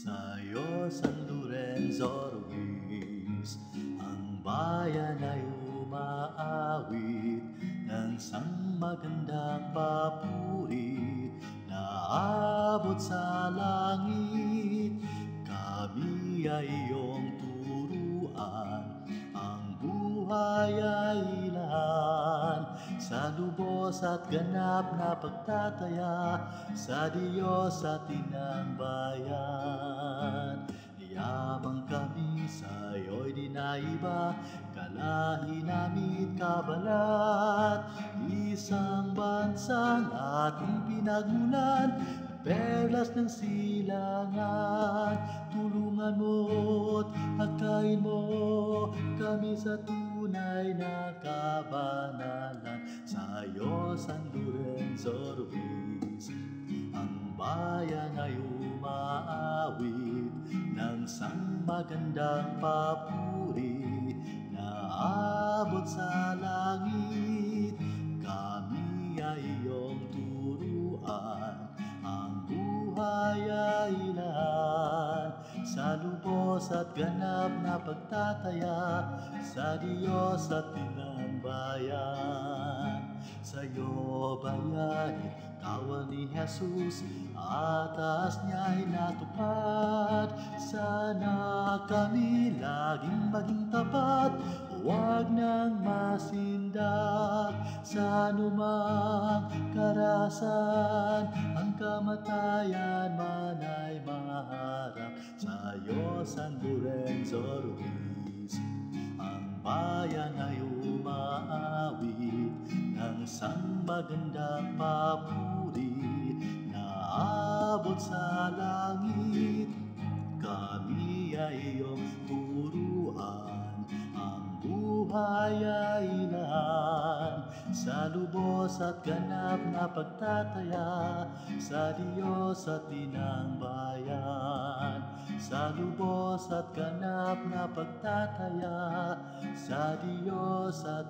Sa'yo, San Lorenzo Ruiz, ang bayan ay umaawit ng isang magandang papuri na abot sa langit. Kami ay iyong turuan, ang buhay ay ilan, sa lubos at ganap na pagtataya sa Diyos at inang bayan. Yabang kami sa'yo'y di naiba, kalahi namit kabalat, isang bansang ating pinagmulan, perlas ng silangan. Tulungan mo't hakayin mo kami sa tunay na kabanalan. Sa'yo, San Lorenzo Ruiz, ang bayan ay umaawit ng isang magandang papuri na abot sa langit. Kami ay iyong turuan, ang buhay ay ilan, sa lubos at ganap na pagtataya sa Diyos at inang bayan. Sa'yo bayanin, kawan ni Jesus, atas niya'y natupad. Sana kami laging maging tapat, huwag nang masindak sa anumang karahasan. Ang kamatayan man ay maharap. Sa'yo, San Lorenzo Ruiz, ang bayan ay umaawit ng isang magandang papuri na abot sa langit. Kami ay iyong turuan, ang buhay ay ilan, sa lubos at ganap na pagtataya sa Diyos at inang bayan. Sa lubos at ganap na pagtataya sa Diyos at